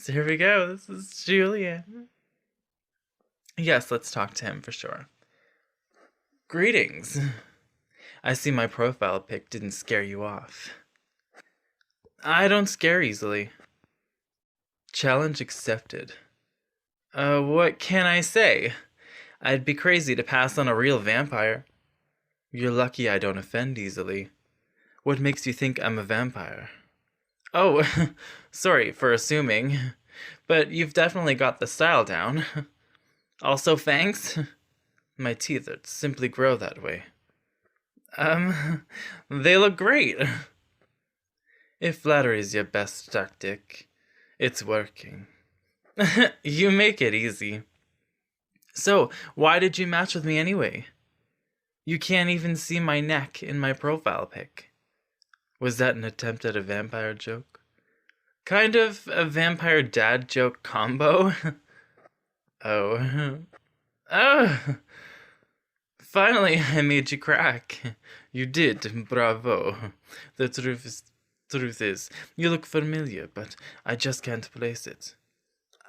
So here we go. This is Julien. Yes, let's talk to him for sure. Greetings. I see my profile pic didn't scare you off. I don't scare easily. Challenge accepted. What can I say? I'd be crazy to pass on a real vampire. You're lucky I don't offend easily. What makes you think I'm a vampire? Oh, sorry for assuming, but you've definitely got the style down. Also fangs? My teeth simply grow that way. They look great. If flattery's your best tactic, it's working. You make it easy. So, why did you match with me anyway? You can't even see my neck in my profile pic. Was that an attempt at a vampire joke? Kind of a vampire dad joke combo? Oh. Oh! Finally, I made you crack. You did, bravo. The truth is, you look familiar, but I just can't place it.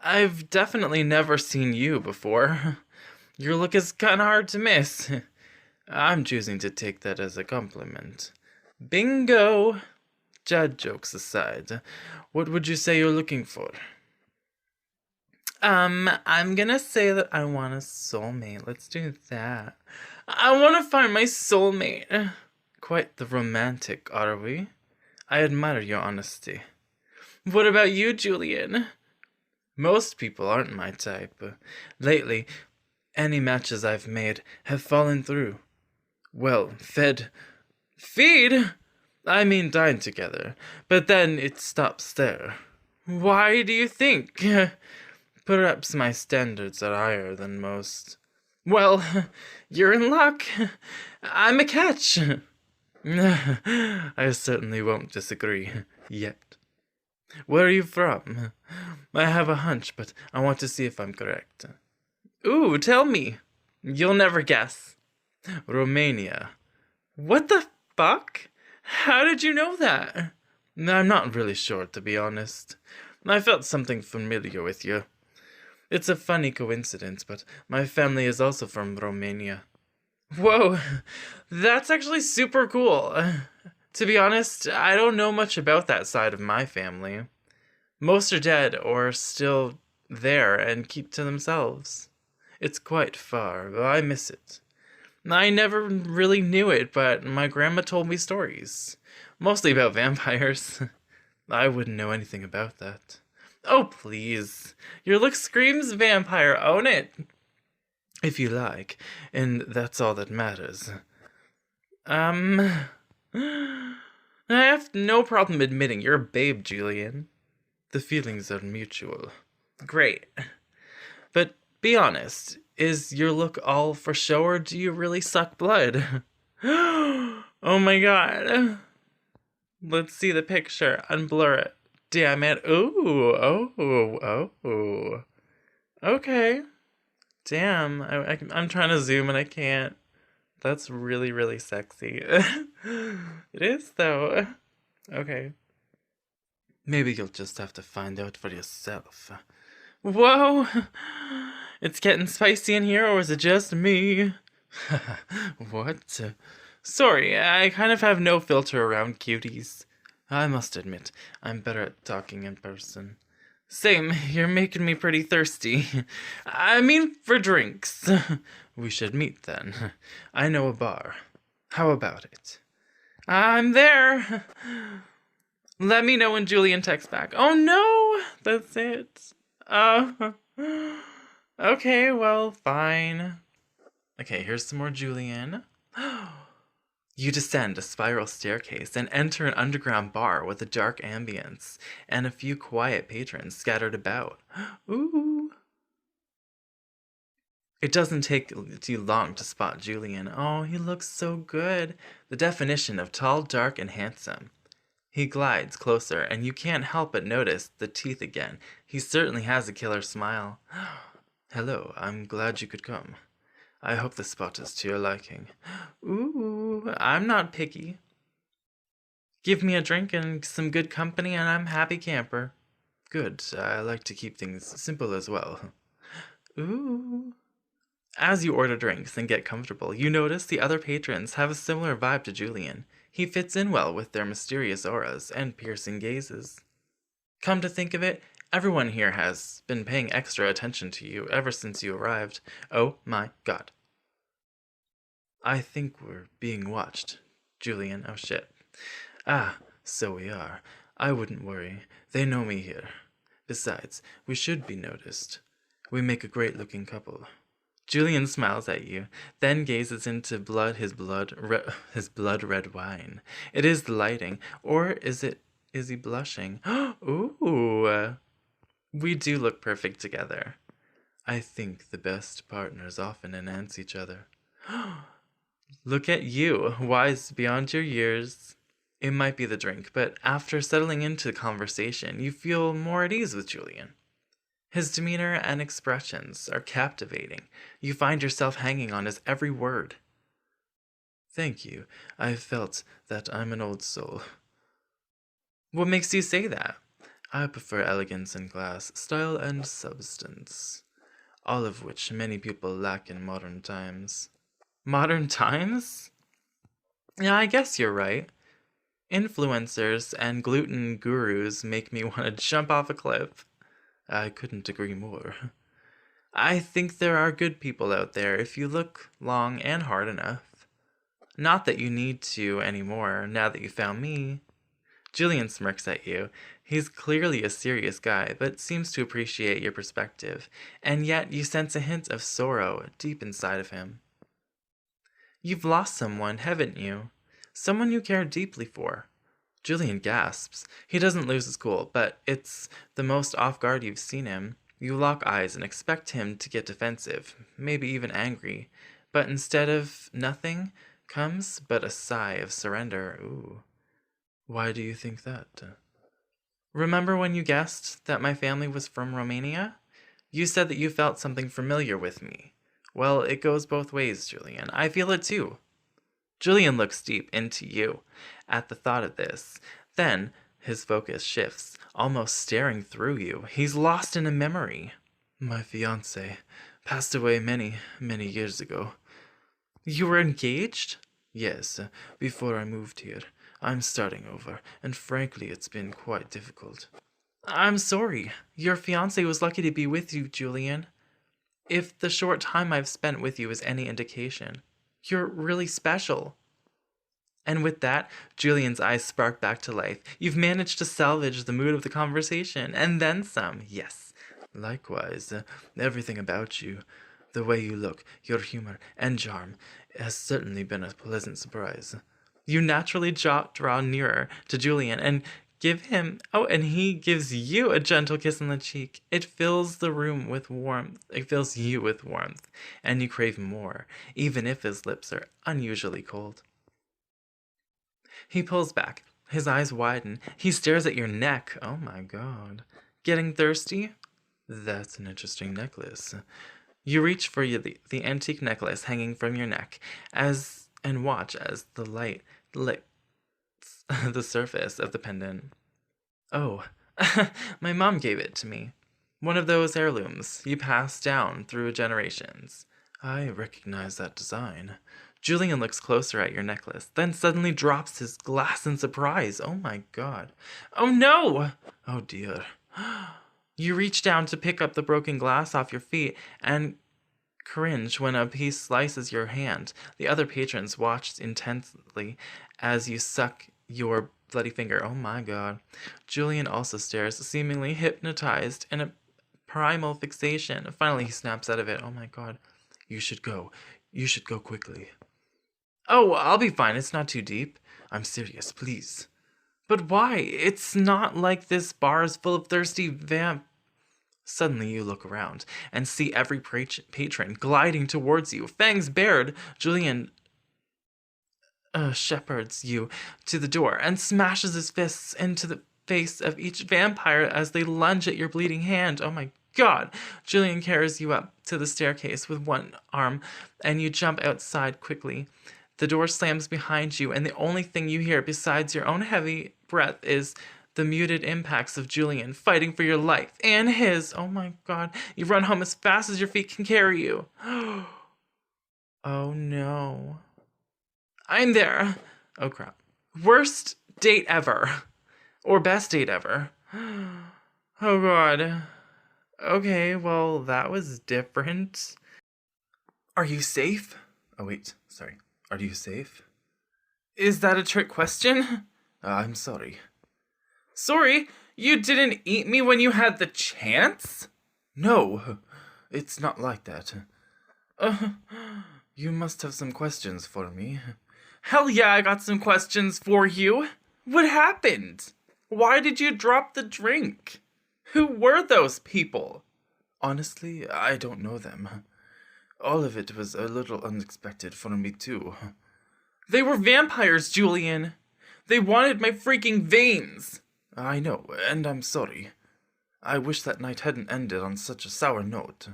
I've definitely never seen you before. Your look is kinda hard to miss. I'm choosing to take that as a compliment. Bingo! Dad jokes aside, what would you say you're looking for? I'm gonna say that I want a soulmate. Let's do that. I want to find my soulmate. Quite the romantic, are we? I admire your honesty. What about you, Julien? Most people aren't my type. Lately, any matches I've made have fallen through. Well, feed? I mean dine together, but then it stops there. Why do you think? Perhaps my standards are higher than most. Well, you're in luck. I'm a catch. I certainly won't disagree, yet. Where are you from? I have a hunch, but I want to see if I'm correct. Ooh, tell me. You'll never guess. Romania. What the fuck? How did you know that? I'm not really sure, to be honest. I felt something familiar with you. It's a funny coincidence, but my family is also from Romania. Whoa, that's actually super cool. To be honest, I don't know much about that side of my family. Most are dead or still there and keep to themselves. It's quite far, but I miss it. I never really knew it, but my grandma told me stories. Mostly about vampires. I wouldn't know anything about that. Oh, please. Your look screams vampire. Own it. If you like. And that's all that matters. I have no problem admitting you're a babe, Julien. The feelings are mutual. Great. But be honest. Is your look all for show or do you really suck blood? Oh my god. Let's see the picture. Unblur it. Damn it. Ooh. Oh. Okay. Damn. I'm trying to zoom and I can't. That's really, really sexy. It is, though. Okay. Maybe you'll just have to find out for yourself. Whoa. It's getting spicy in here, or is it just me? What? Sorry, I kind of have no filter around cuties. I must admit, I'm better at talking in person. Same, you're making me pretty thirsty. I mean, for drinks. We should meet then. I know a bar. How about it? I'm there. Let me know when Julien texts back. Oh no, that's it. Okay, well, fine. Okay, here's some more Julien. You descend a spiral staircase and enter an underground bar with a dark ambience and a few quiet patrons scattered about. Ooh. It doesn't take too long to spot Julien. Oh, he looks so good. The definition of tall, dark, and handsome. He glides closer, and you can't help but notice the teeth again. He certainly has a killer smile. Hello, I'm glad you could come. I hope the spot is to your liking. Ooh, I'm not picky. Give me a drink and some good company and I'm happy camper. Good. I like to keep things simple as well. Ooh. As you order drinks and get comfortable, you notice the other patrons have a similar vibe to Julien. He fits in well with their mysterious auras and piercing gazes. Come to think of it, everyone here has been paying extra attention to you ever since you arrived. Oh my god. I think we're being watched. Julien, oh shit. Ah, so we are. I wouldn't worry. They know me here. Besides, we should be noticed. We make a great-looking couple. Julien smiles at you, then gazes into his blood red wine. It is the lighting, or is he blushing? Ooh, we do look perfect together. I think the best partners often enhance each other. Look at you, wise beyond your years. It might be the drink, but after settling into the conversation, you feel more at ease with Julien. His demeanor and expressions are captivating. You find yourself hanging on his every word. Thank you. I've felt that I'm an old soul. What makes you say that? I prefer elegance and class, style and substance, all of which many people lack in modern times. Modern times? Yeah, I guess you're right. Influencers and gluten gurus make me want to jump off a cliff. I couldn't agree more. I think there are good people out there if you look long and hard enough. Not that you need to anymore now that you found me. Julien smirks at you. He's clearly a serious guy, but seems to appreciate your perspective, and yet you sense a hint of sorrow deep inside of him. You've lost someone, haven't you? Someone you care deeply for. Julien gasps. He doesn't lose his cool, but it's the most off guard you've seen him. You lock eyes and expect him to get defensive, maybe even angry, but instead of nothing comes but a sigh of surrender. Ooh. Why do you think that? Remember when you guessed that my family was from Romania? You said that you felt something familiar with me. Well, it goes both ways, Julien. I feel it too. Julien looks deep into you at the thought of this. Then his focus shifts, almost staring through you. He's lost in a memory. My fiancé passed away many, many years ago. You were engaged? Yes, before I moved here. I'm starting over, and frankly, it's been quite difficult. I'm sorry. Your fiancé was lucky to be with you, Julien. If the short time I've spent with you is any indication, you're really special. And with that, Julien's eyes spark back to life. You've managed to salvage the mood of the conversation, and then some, yes. Likewise, everything about you, the way you look, your humor, and charm, has certainly been a pleasant surprise. You naturally draw nearer to Julien and and he gives you a gentle kiss on the cheek. It fills the room with warmth. It fills you with warmth, and you crave more, even if his lips are unusually cold. He pulls back. His eyes widen. He stares at your neck. Oh my god. Getting thirsty? That's an interesting necklace. You reach for the antique necklace hanging from your neck and watch as the light licks the surface of the pendant. Oh, my mom gave it to me. One of those heirlooms you pass down through generations. I recognize that design. Julien looks closer at your necklace, then suddenly drops his glass in surprise. Oh my god. Oh no! Oh dear. You reach down to pick up the broken glass off your feet and cringe when a piece slices your hand. The other patrons watch intensely as you suck your bloody finger. Oh my god. Julien also stares, seemingly hypnotized in a primal fixation. Finally, he snaps out of it. Oh my god. You should go. You should go quickly. Oh, I'll be fine. It's not too deep. I'm serious, please. But why? It's not like this bar is full of thirsty vamp. Suddenly you look around and see every patron gliding towards you. Fangs bared, Julien shepherds you to the door and smashes his fists into the face of each vampire as they lunge at your bleeding hand. Oh my god. Julien carries you up to the staircase with one arm, and you jump outside quickly. The door slams behind you, and the only thing you hear besides your own heavy breath is The muted impacts of Julien fighting for your life and his. Oh my god. You run home as fast as your feet can carry you. Oh no. I'm there. Oh crap. Worst date ever. Or best date ever. Oh god. Okay, well, that was different. Are you safe? Oh wait, sorry. Are you safe? Is that a trick question? I'm sorry. Sorry? You didn't eat me when you had the chance? No, it's not like that. You must have some questions for me. Hell yeah, I got some questions for you. What happened? Why did you drop the drink? Who were those people? Honestly, I don't know them. All of it was a little unexpected for me too. They were vampires, Julien. They wanted my freaking veins. I know, and I'm sorry. I wish that night hadn't ended on such a sour note.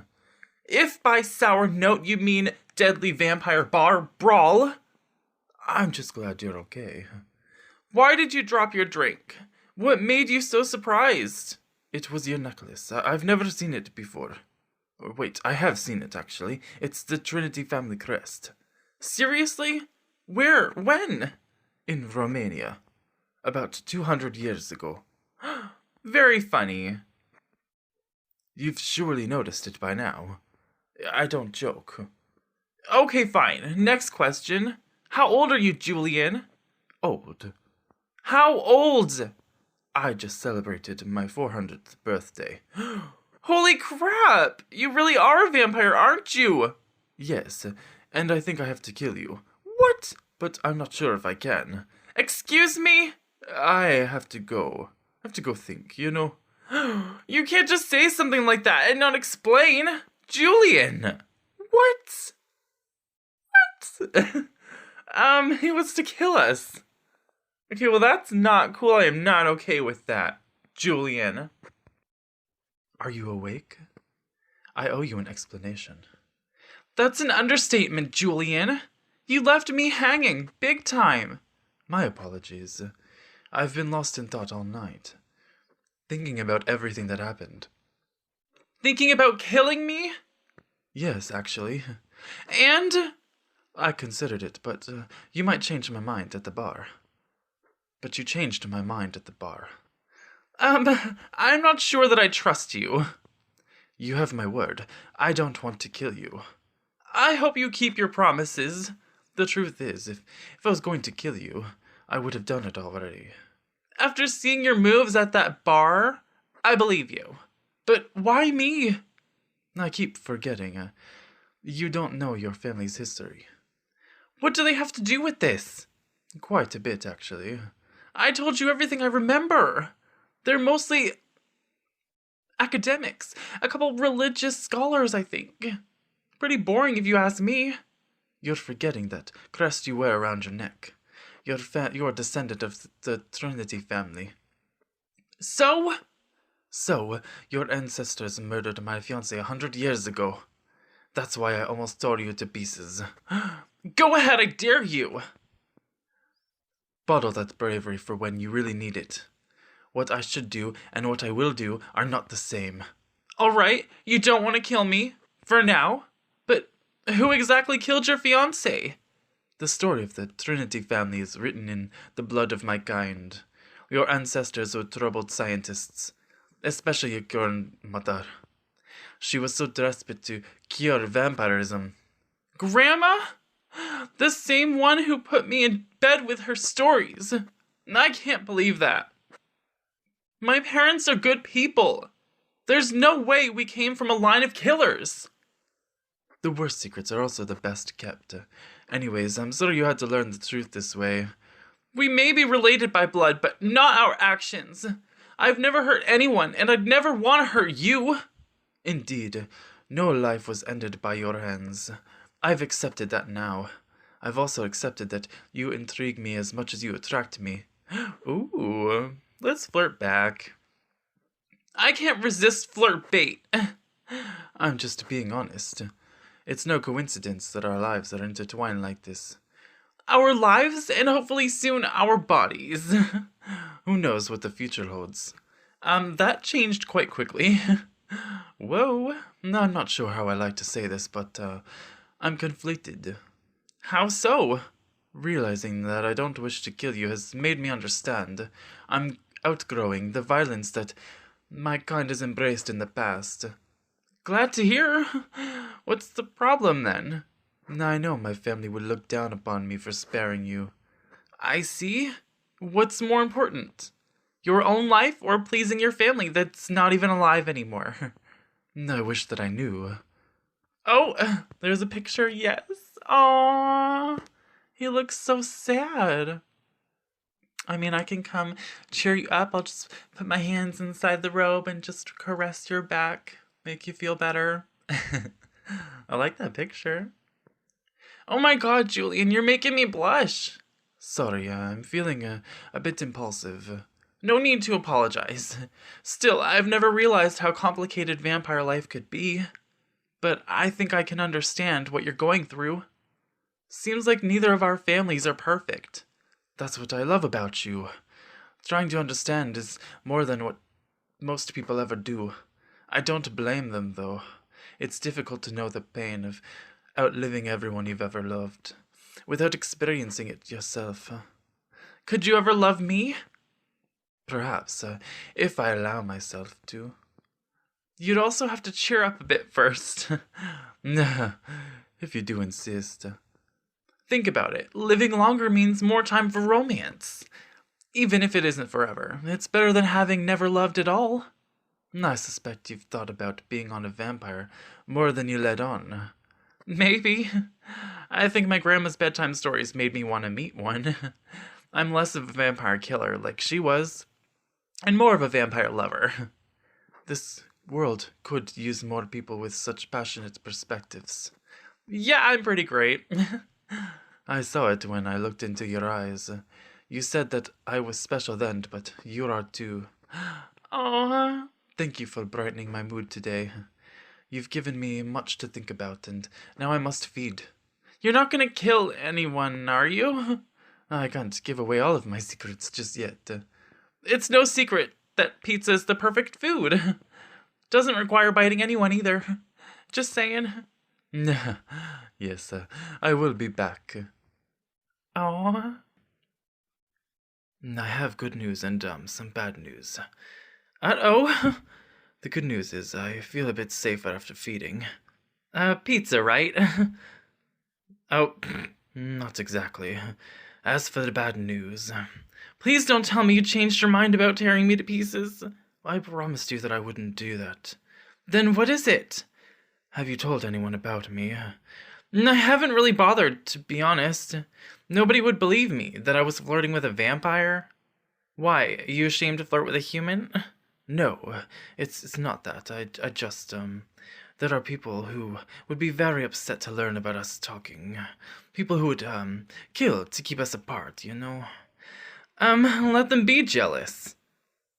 If by sour note you mean deadly vampire bar brawl. I'm just glad you're okay. Why did you drop your drink? What made you so surprised? It was your necklace. I've never seen it before. Wait, I have seen it actually. It's the Trinity family crest. Seriously? Where? When? In Romania. About 200 years ago. Very funny. You've surely noticed it by now. I don't joke. Okay, fine. Next question. How old are you, Julien? Old. How old? I just celebrated my 400th birthday. Holy crap! You really are a vampire, aren't you? Yes, and I think I have to kill you. What? But I'm not sure if I can. Excuse me? I have to go. I have to go think, you know? You can't just say something like that and not explain. Julien! What? He was to kill us. Okay, well that's not cool. I am not okay with that. Julien. Are you awake? I owe you an explanation. That's an understatement, Julien. You left me hanging, big time. My apologies. I've been lost in thought all night, thinking about everything that happened. Thinking about killing me? Yes, actually. And? I considered it, but you might change my mind at the bar. But you changed my mind at the bar. I'm not sure that I trust you. You have my word. I don't want to kill you. I hope you keep your promises. The truth is, if I was going to kill you, I would have done it already. After seeing your moves at that bar, I believe you. But why me? I keep forgetting. You don't know your family's history. What do they have to do with this? Quite a bit, actually. I told you everything I remember. They're mostly academics. A couple religious scholars, I think. Pretty boring if you ask me. You're forgetting that crest you wear around your neck. You're a descendant of the Trinity family. So, your ancestors murdered my fiancé 100 years ago. That's why I almost tore you to pieces. Go ahead, I dare you! Bottle that bravery for when you really need it. What I should do and what I will do are not the same. Alright, you don't want to kill me, for now. But who exactly killed your fiancé? The story of the Trinity family is written in the blood of my kind. Your ancestors were troubled scientists, especially your grandmother. She was so desperate to cure vampirism. Grandma? The same one who put me in bed with her stories. I can't believe that. My parents are good people. There's no way we came from a line of killers. The worst secrets are also the best kept. Anyways, I'm sorry you had to learn the truth this way. We may be related by blood, but not our actions. I've never hurt anyone, and I'd never want to hurt you. Indeed, no life was ended by your hands. I've accepted that now. I've also accepted that you intrigue me as much as you attract me. Ooh, let's flirt back. I can't resist flirt bait. I'm just being honest. It's no coincidence that our lives are intertwined like this. our lives, and hopefully soon our bodies. Who knows what the future holds? That changed quite quickly. Whoa. No, I'm not sure how I like to say this, but, I'm conflicted. How so? Realizing that I don't wish to kill you has made me understand. I'm outgrowing the violence that my kind has embraced in the past. Glad to hear. What's the problem, then? I know my family would look down upon me for sparing you. I see. What's more important? Your own life or pleasing your family that's not even alive anymore? I wish that I knew. Oh, there's a picture, yes. Aww. He looks so sad. I mean, I can come cheer you up. I'll just put my hands inside the robe and just caress your back. Make you feel better. I like that picture. Oh my god, Julien, you're making me blush. Sorry, I'm feeling a bit impulsive. No need to apologize. Still, I've never realized how complicated vampire life could be. But I think I can understand what you're going through. Seems like neither of our families are perfect. That's what I love about you. Trying to understand is more than what most people ever do. I don't blame them, though. It's difficult to know the pain of outliving everyone you've ever loved, without experiencing it yourself. Could you ever love me? Perhaps, if I allow myself to. You'd also have to cheer up a bit first. If you do insist. Think about it. Living longer means more time for romance. Even if it isn't forever, it's better than having never loved at all. I suspect you've thought about being on a vampire more than you let on. Maybe. I think my grandma's bedtime stories made me want to meet one. I'm less of a vampire killer like she was, and more of a vampire lover. This world could use more people with such passionate perspectives. Yeah, I'm pretty great. I saw it when I looked into your eyes. You said that I was special then, but you are too. Aww. Thank you for brightening my mood today. You've given me much to think about, and now I must feed. You're not gonna kill anyone, are you? I can't give away all of my secrets just yet. It's no secret that pizza is the perfect food. Doesn't require biting anyone either. Just saying. Yes, I will be back. Aww. I have good news and some bad news. Uh-oh. The good news is I feel a bit safer after feeding. Pizza, right? Oh, not exactly. As for the bad news, please don't tell me you changed your mind about tearing me to pieces. I promised you that I wouldn't do that. Then what is it? Have you told anyone about me? I haven't really bothered, to be honest. Nobody would believe me that I was flirting with a vampire. Why, are you ashamed to flirt with a human? No, it's not that. I just, there are people who would be very upset to learn about us talking. People who would, kill to keep us apart, you know? Let them be jealous.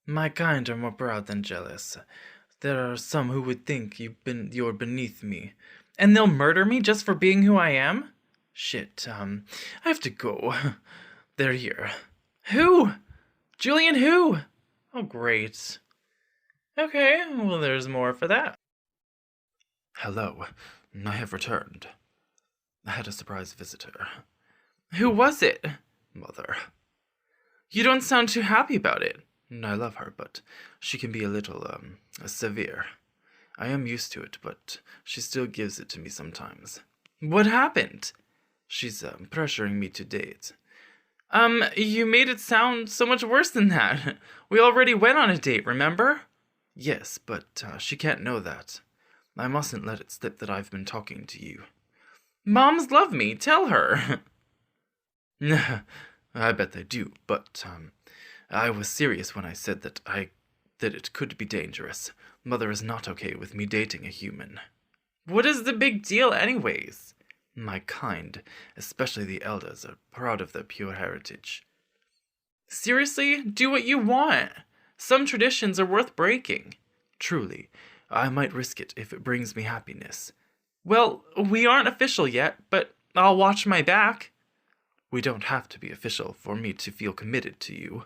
My kind are more proud than jealous. There are some who would think you're beneath me. And they'll murder me just for being who I am? Shit, I have to go. They're here. Who? Julien, who? Oh, great. Okay, well, there's more for that. Hello, I have returned. I had a surprise visitor. Who was it? Mother. You don't sound too happy about it. I love her, but she can be a little, severe. I am used to it, but she still gives it to me sometimes. What happened? She's, pressuring me to date. You made it sound so much worse than that. We already went on a date, remember? Yes, but, she can't know that. I mustn't let it slip that I've been talking to you. Moms love me, tell her. I bet they do, but, I was serious when I said that it could be dangerous. Mother is not okay with me dating a human. What is the big deal anyways? My kind, especially the elders, are proud of their pure heritage. Seriously? Do what you want. Some traditions are worth breaking. Truly, I might risk it if it brings me happiness. Well, we aren't official yet, but I'll watch my back. We don't have to be official for me to feel committed to you.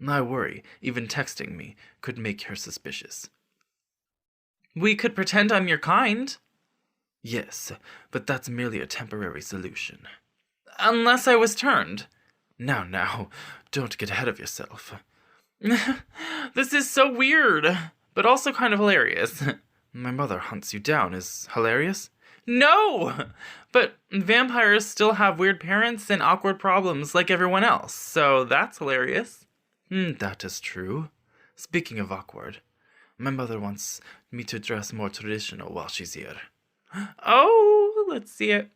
I worry even texting me could make her suspicious. We could pretend I'm your kind. Yes, but that's merely a temporary solution. Unless I was turned. Now, don't get ahead of yourself. This is so weird, but also kind of hilarious. My mother hunts you down is hilarious? No! But vampires still have weird parents and awkward problems like everyone else, so that's hilarious. That is true. Speaking of awkward, my mother wants me to dress more traditional while she's here. Oh, let's see it.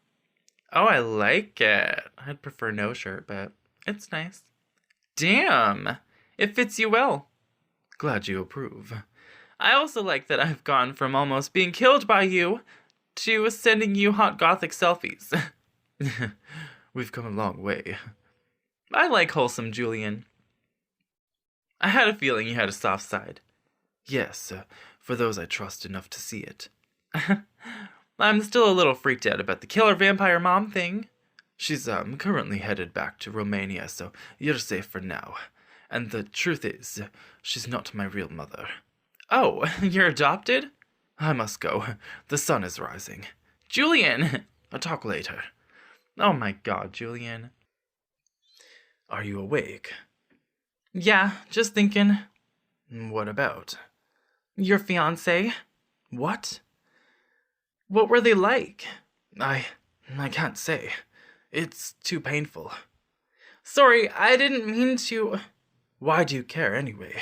Oh, I like it. I'd prefer no shirt, but it's nice. Damn, it fits you well. Glad you approve. I also like that I've gone from almost being killed by you to sending you hot gothic selfies. We've come a long way. I like wholesome Julien. I had a feeling you had a soft side. Yes, for those I trust enough to see it. I'm still a little freaked out about the killer vampire mom thing. She's currently headed back to Romania, so you're safe for now. And the truth is, she's not my real mother. Oh, you're adopted? I must go. The sun is rising. Julien! I'll talk later. Oh my god, Julien. Are you awake? Yeah, just thinking. What about? Your fiancé? What? What were they like? I can't say. It's too painful. Sorry, I didn't mean to... Why do you care anyway?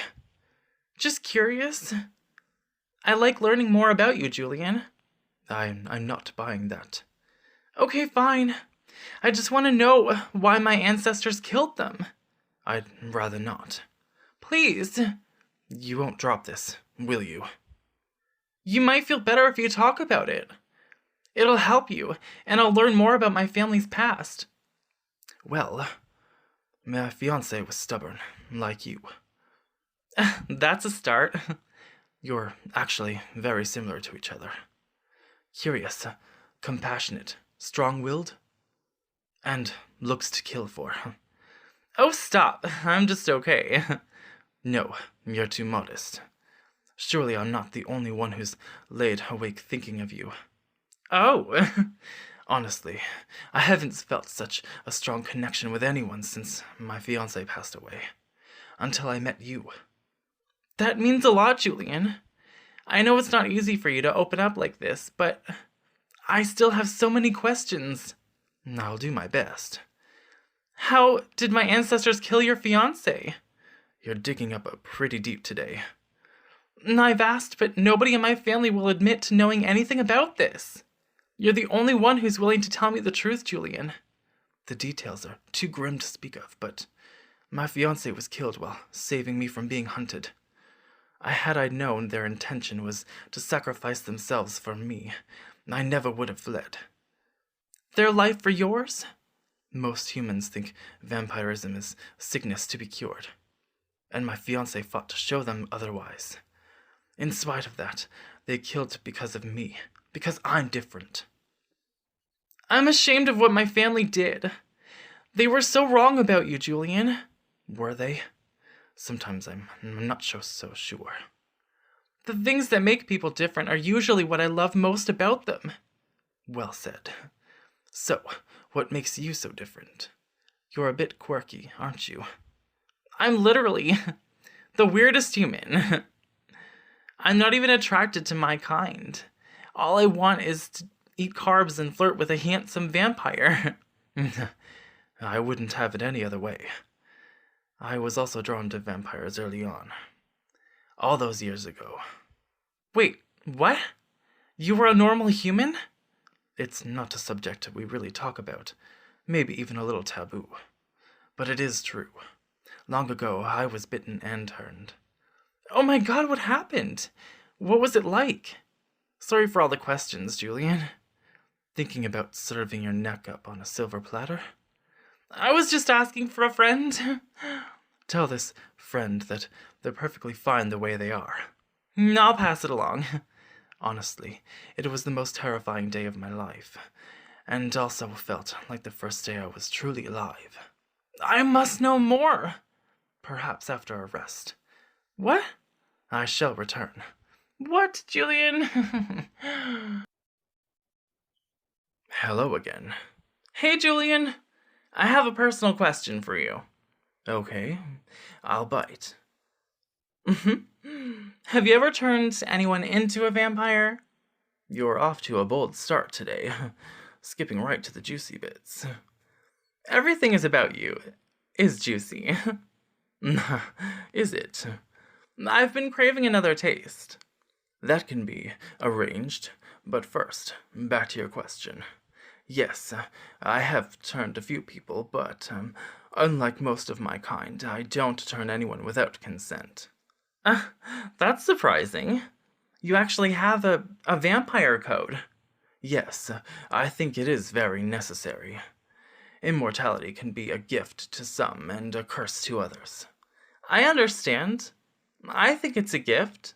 Just curious. I like learning more about you, Julien. I'm not buying that. Okay, fine. I just want to know why my ancestors killed them. I'd rather not. Please. You won't drop this, will you? You might feel better if you talk about it. It'll help you, and I'll learn more about my family's past. Well, my fiancé was stubborn, like you. That's a start. You're actually very similar to each other. Curious, compassionate, strong-willed, and looks to kill for. Oh, stop. I'm just okay. No, you're too modest. Surely I'm not the only one who's laid awake thinking of you. Oh. Honestly, I haven't felt such a strong connection with anyone since my fiancé passed away. Until I met you. That means a lot, Julien. I know it's not easy for you to open up like this, but I still have so many questions. I'll do my best. How did my ancestors kill your fiancé? You're digging up pretty deep today. I've asked, but nobody in my family will admit to knowing anything about this. You're the only one who's willing to tell me the truth, Julien. The details are too grim to speak of, but my fiancé was killed while saving me from being hunted. Had I known their intention was to sacrifice themselves for me, I never would have fled. Their life for yours? Most humans think vampirism is sickness to be cured, and my fiancé fought to show them otherwise. In spite of that, they killed because of me, because I'm different. I'm ashamed of what my family did. They were so wrong about you, Julien. Were they? Sometimes I'm not so sure. The things that make people different are usually what I love most about them. Well said. So, what makes you so different? You're a bit quirky, aren't you? I'm literally the weirdest human. I'm not even attracted to my kind. All I want is to eat carbs and flirt with a handsome vampire. I wouldn't have it any other way. I was also drawn to vampires early on. All those years ago. Wait, what? You were a normal human? It's not a subject we really talk about. Maybe even a little taboo. But it is true. Long ago, I was bitten and turned. Oh my god, what happened? What was it like? Sorry for all the questions, Julien. Thinking about serving your neck up on a silver platter? I was just asking for a friend. Tell this friend that they're perfectly fine the way they are. I'll pass it along. Honestly, it was the most terrifying day of my life. and also felt like the first day I was truly alive. I must know more! Perhaps after our rest. What? I shall return. What, Julien? Hello again. Hey, Julien. I have a personal question for you. Okay, I'll bite. Have you ever turned anyone into a vampire? You're off to a bold start today, skipping right to the juicy bits. Everything is about you. Is juicy. Is it? I've been craving another taste. That can be arranged, but first, back to your question. Yes, I have turned a few people, but unlike most of my kind, I don't turn anyone without consent. That's surprising. You actually have a vampire code. Yes, I think it is very necessary. Immortality can be a gift to some and a curse to others. I understand. I think it's a gift.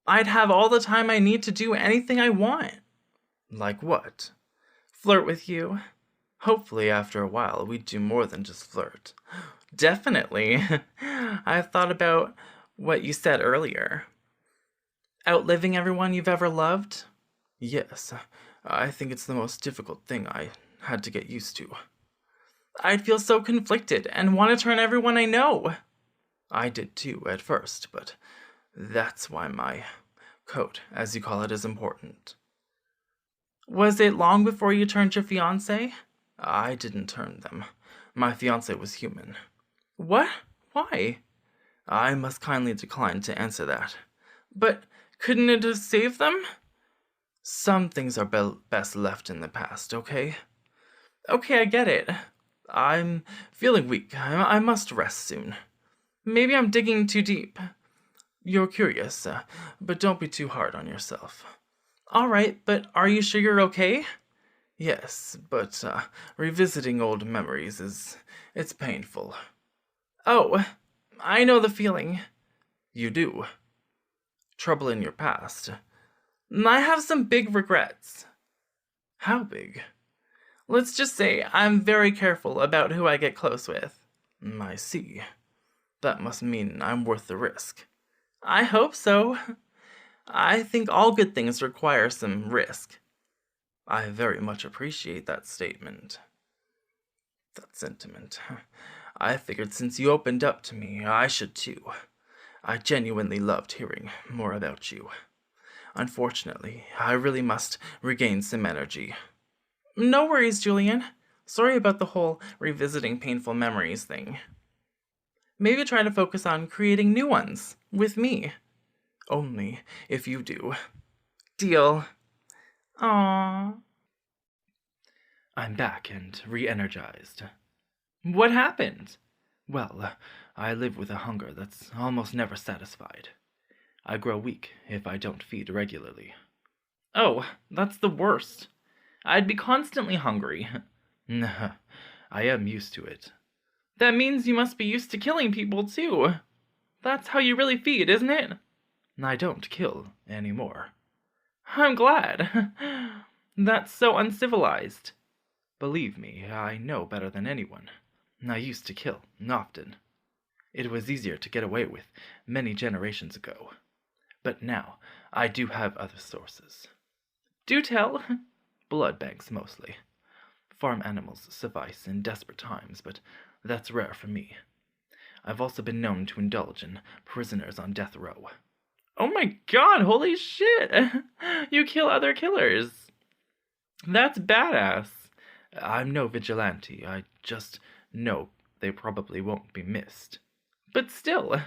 I'd have all the time I need to do anything I want. Like what? Flirt with you. Hopefully after a while we'd do more than just flirt. Definitely. I've thought about what you said earlier. Outliving everyone you've ever loved? Yes, I think it's the most difficult thing I had to get used to. I'd feel so conflicted and want to turn everyone I know. I did too at first, but that's why my code, as you call it, is important. Was it long before you turned your fiancé? I didn't turn them. My fiancé was human. What? Why? I must kindly decline to answer that. But couldn't it have saved them? Some things are best left in the past, okay? Okay, I get it. I'm feeling weak. I must rest soon. Maybe I'm digging too deep. You're curious, but don't be too hard on yourself. All right, but are you sure you're okay? Yes, but revisiting old memories it's painful. Oh, I know the feeling. You do? Trouble in your past? I have some big regrets. How big? Let's just say I'm very careful about who I get close with. I see. That must mean I'm worth the risk. I hope so. I think all good things require some risk. I very much appreciate that statement. That sentiment. I figured since you opened up to me, I should too. I genuinely loved hearing more about you. Unfortunately, I really must regain some energy. No worries, Julien. Sorry about the whole revisiting painful memories thing. Maybe try to focus on creating new ones, with me. Only if you do. Deal. Aww. I'm back and re-energized. What happened? Well, I live with a hunger that's almost never satisfied. I grow weak if I don't feed regularly. Oh, that's the worst. I'd be constantly hungry. Nah, I am used to it. That means you must be used to killing people, too. That's how you really feed, isn't it? I don't kill anymore. I'm glad. That's so uncivilized. Believe me, I know better than anyone. I used to kill, often. It was easier to get away with many generations ago. But now, I do have other sources. Do tell. Blood banks, mostly. Farm animals suffice in desperate times, but that's rare for me. I've also been known to indulge in prisoners on death row. Oh my god, holy shit! You kill other killers. That's badass. I'm no vigilante, I just know they probably won't be missed. But still.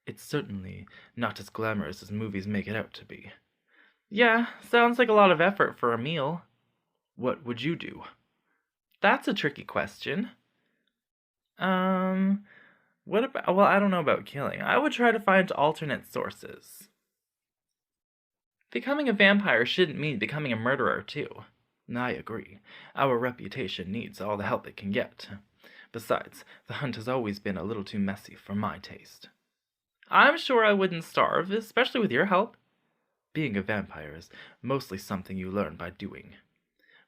It's certainly not as glamorous as movies make it out to be. Yeah, sounds like a lot of effort for a meal. What would you do? That's a tricky question. What about, well, I don't know about killing. I would try to find alternate sources. Becoming a vampire shouldn't mean becoming a murderer, too. I agree. Our reputation needs all the help it can get. Besides, the hunt has always been a little too messy for my taste. I'm sure I wouldn't starve, especially with your help. Being a vampire is mostly something you learn by doing.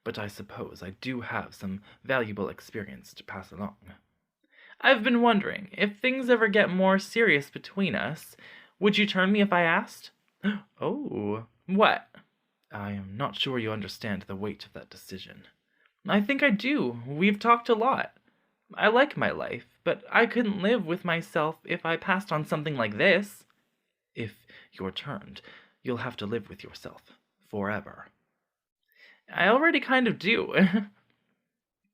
but I suppose I do have some valuable experience to pass along. I've been wondering, if things ever get more serious between us, would you turn me if I asked? Oh, what? I am not sure you understand the weight of that decision. I think I do. We've talked a lot. I like my life, but I couldn't live with myself if I passed on something like this. If you're turned, you'll have to live with yourself forever. I already kind of do.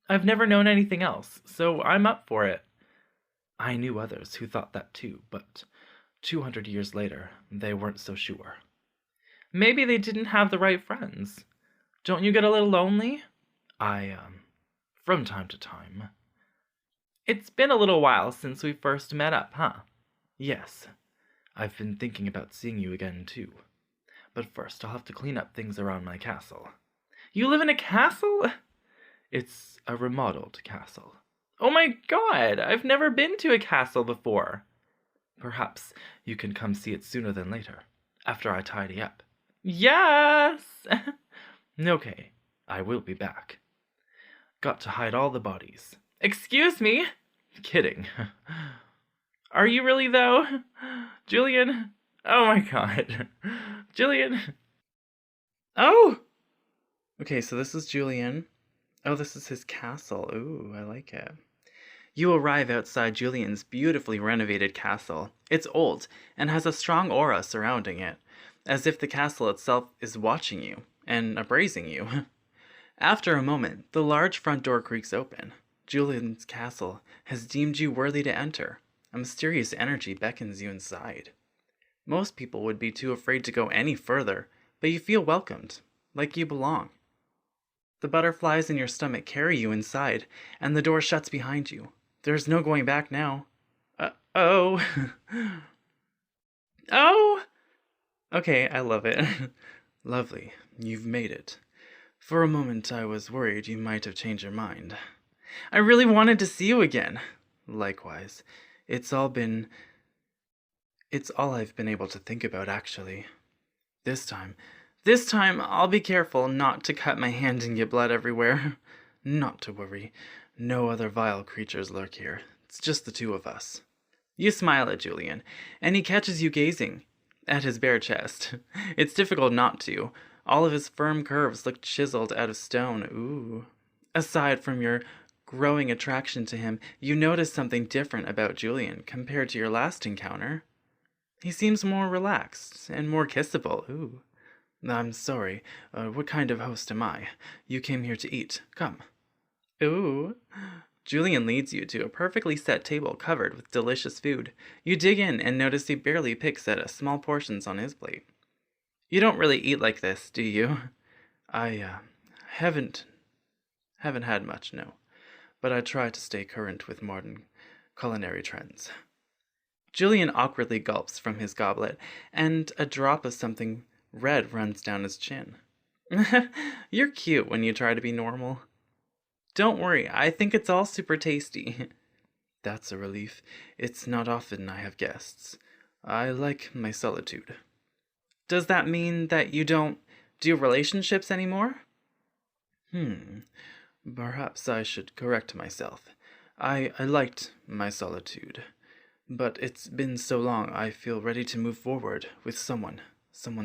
I've never known anything else, so I'm up for it. I knew others who thought that too, but 200 years later, they weren't so sure. Maybe they didn't have the right friends. Don't you get a little lonely? From time to time. It's been a little while since we first met up, huh? Yes. I've been thinking about seeing you again, too. But first, I'll have to clean up things around my castle. You live in a castle? It's a remodeled castle. Oh my god, I've never been to a castle before. Perhaps you can come see it sooner than later, after I tidy up. Yes! Okay, I will be back. Got to hide all the bodies. Excuse me? Kidding. Are you really, though? Julien? Oh my god. Julien? Oh! Okay, so this is Julien. Oh, this is his castle. Ooh, I like it. You arrive outside Julien's beautifully renovated castle. It's old and has a strong aura surrounding it, as if the castle itself is watching you and appraising you. After a moment, the large front door creaks open. Julien's castle has deemed you worthy to enter. A mysterious energy beckons you inside. Most people would be too afraid to go any further, but you feel welcomed, like you belong. The butterflies in your stomach carry you inside, and the door shuts behind you. There's no going back now. Oh. Oh! Okay, I love it. Lovely, you've made it. For a moment I was worried you might have changed your mind. I really wanted to see you again. Likewise. It's all I've been able to think about, actually. This time I'll be careful not to cut my hand and get blood everywhere. Not to worry. No other vile creatures lurk here. It's just the two of us. You smile at Julien, and he catches you gazing at his bare chest. It's difficult not to. All of his firm curves look chiseled out of stone. Ooh. Aside from your growing attraction to him, you notice something different about Julien compared to your last encounter. He seems more relaxed and more kissable. Ooh. I'm sorry. What kind of host am I? You came here to eat. Come. Ooh. Julien leads you to a perfectly set table covered with delicious food. You dig in and notice he barely picks at small portions on his plate. You don't really eat like this, do you? I haven't had much, no. But I try to stay current with modern culinary trends. Julien awkwardly gulps from his goblet, and a drop of something red runs down his chin. You're cute when you try to be normal. Don't worry, I think it's all super tasty. That's a relief. It's not often I have guests. I like my solitude. Does that mean that you don't do relationships anymore? Perhaps I should correct myself. I liked my solitude. But it's been so long I feel ready to move forward with someone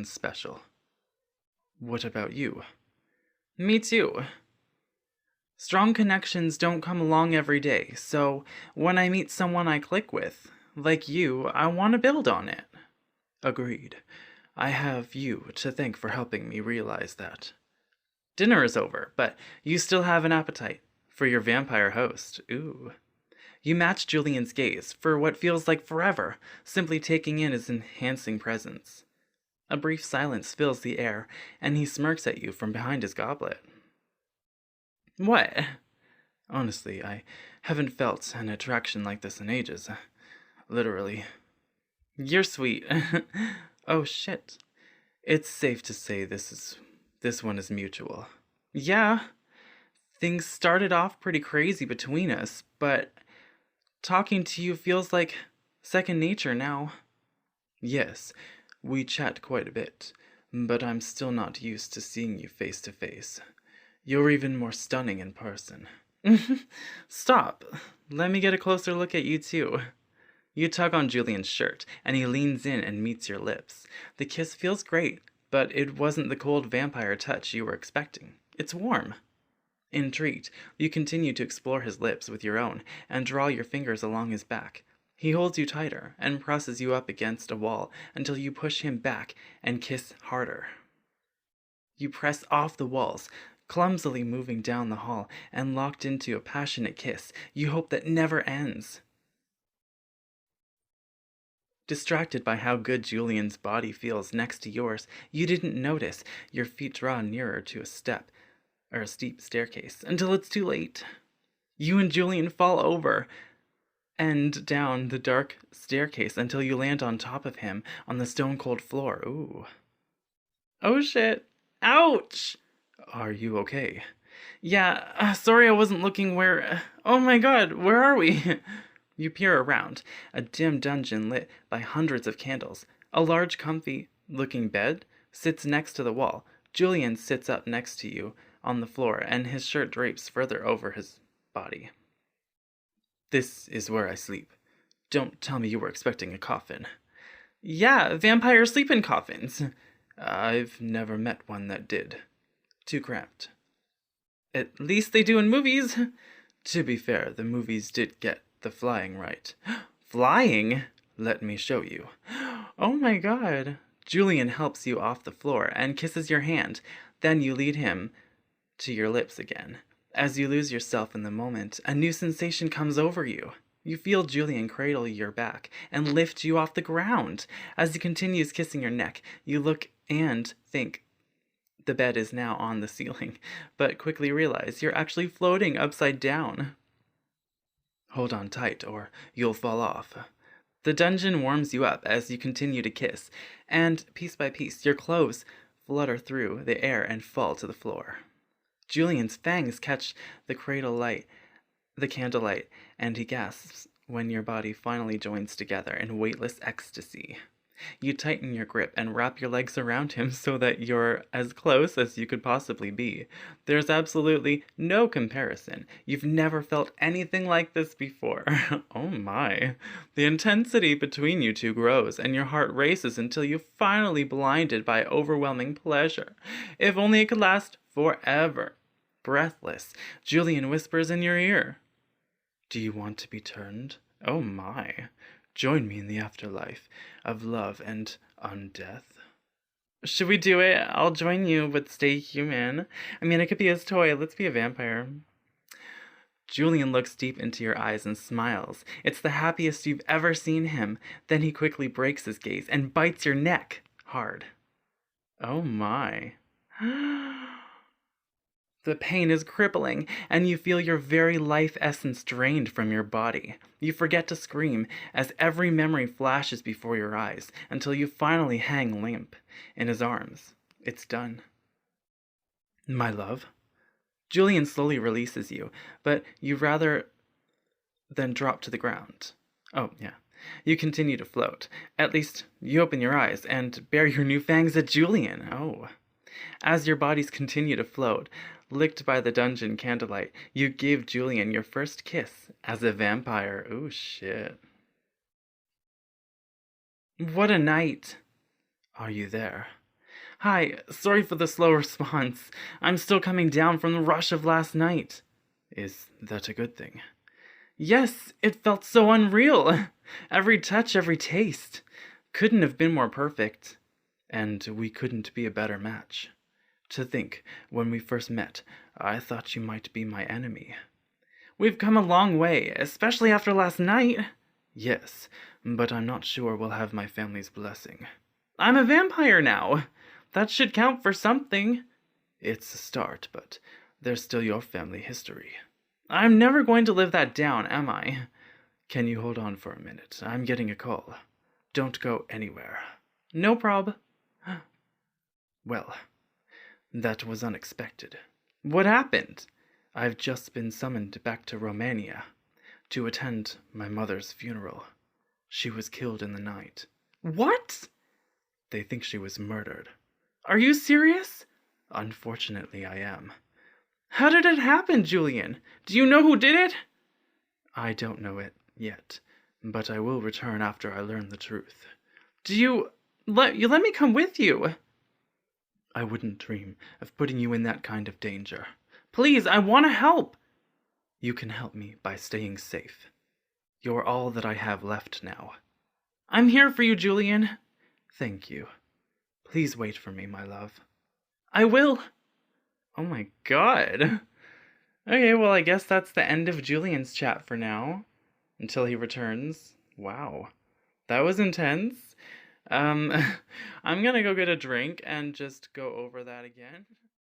special. What about you? Me too. Strong connections don't come along every day, so when I meet someone I click with, like you, I want to build on it. Agreed. I have you to thank for helping me realize that. Dinner is over, but you still have an appetite for your vampire host. Ooh. You match Julien's gaze for what feels like forever, simply taking in his enhancing presence. A brief silence fills the air, and he smirks at you from behind his goblet. What? Honestly, I haven't felt an attraction like this in ages. Literally. You're sweet. Oh shit. It's safe to say this one is mutual. Yeah. Things started off pretty crazy between us, but talking to you feels like second nature now. Yes, we chat quite a bit, but I'm still not used to seeing you face to face. You're even more stunning in person. Stop. Let me get a closer look at you too. You tug on Julien's shirt, and he leans in and meets your lips. The kiss feels great, but it wasn't the cold vampire touch you were expecting. It's warm. Intrigued, you continue to explore his lips with your own and draw your fingers along his back. He holds you tighter and presses you up against a wall until you push him back and kiss harder. You press off the walls, clumsily moving down the hall and locked into a passionate kiss you hope that never ends. Distracted by how good Julien's body feels next to yours, you didn't notice your feet draw nearer to a steep staircase until it's too late. You and Julien fall over and down the dark staircase until you land on top of him on the stone-cold floor. Ooh. Oh shit. Ouch! Are you okay? Yeah, sorry I wasn't looking where... Oh my god, where are we? You peer around, a dim dungeon lit by hundreds of candles. A large, comfy-looking bed sits next to the wall. Julien sits up next to you on the floor, and his shirt drapes further over his body. This is where I sleep. Don't tell me you were expecting a coffin. Yeah, vampires sleep in coffins. I've never met one that did. Too cramped. At least they do in movies. To be fair, the movies did get the flying right. Flying? Let me show you. Oh my god. Julien helps you off the floor and kisses your hand. Then you lead him to your lips again. As you lose yourself in the moment, a new sensation comes over you. You feel Julien cradle your back and lift you off the ground. As he continues kissing your neck, you look and think the bed is now on the ceiling, but quickly realize you're actually floating upside down. Hold on tight or you'll fall off. The dungeon warms you up as you continue to kiss, and piece by piece your clothes flutter through the air and fall to the floor. Julien's fangs catch the candlelight, and he gasps when your body finally joins together in weightless ecstasy. You tighten your grip and wrap your legs around him so that you're as close as you could possibly be. There's absolutely no comparison. You've never felt anything like this before. Oh my. The intensity between you two grows, and your heart races until you're finally blinded by overwhelming pleasure. If only it could last forever. Breathless, Julien whispers in your ear, "Do you want to be turned? Oh my. Join me in the afterlife of love and undeath." Should we do it? I'll join you, but stay human. I mean, I could be his toy. Let's be a vampire. Julien looks deep into your eyes and smiles. It's the happiest you've ever seen him. Then he quickly breaks his gaze and bites your neck hard. Oh my. The pain is crippling, and you feel your very life essence drained from your body. You forget to scream as every memory flashes before your eyes until you finally hang limp in his arms. It's done. My love. Julien slowly releases you, but you rather than drop to the ground. Oh, yeah. You continue to float. At least, you open your eyes and bare your new fangs at Julien. Oh. As your bodies continue to float, licked by the dungeon candlelight, you give Julien your first kiss as a vampire. Ooh, shit. What a night. Are you there? Hi, sorry for the slow response. I'm still coming down from the rush of last night. Is that a good thing? Yes, it felt so unreal. Every touch, every taste. Couldn't have been more perfect. And we couldn't be a better match. To think, when we first met, I thought you might be my enemy. We've come a long way, especially after last night. Yes, but I'm not sure we'll have my family's blessing. I'm a vampire now. That should count for something. It's a start, but there's still your family history. I'm never going to live that down, am I? Can you hold on for a minute? I'm getting a call. Don't go anywhere. No prob. Well, that was unexpected. What happened? I've just been summoned back to Romania to attend my mother's funeral. She was killed in the night. What? They think she was murdered. Are you serious? Unfortunately, I am. How did it happen, Julien? Do you know who did it? I don't know it yet, but I will return after I learn the truth. Let me come with you? I wouldn't dream of putting you in that kind of danger. Please, I want to help. You can help me by staying safe. You're all that I have left now. I'm here for you, Julien. Thank you. Please wait for me, my love. I will. Oh my god. Okay, well, I guess that's the end of Julien's chat for now. Until he returns. Wow. That was intense. I'm gonna go get a drink and just go over that again.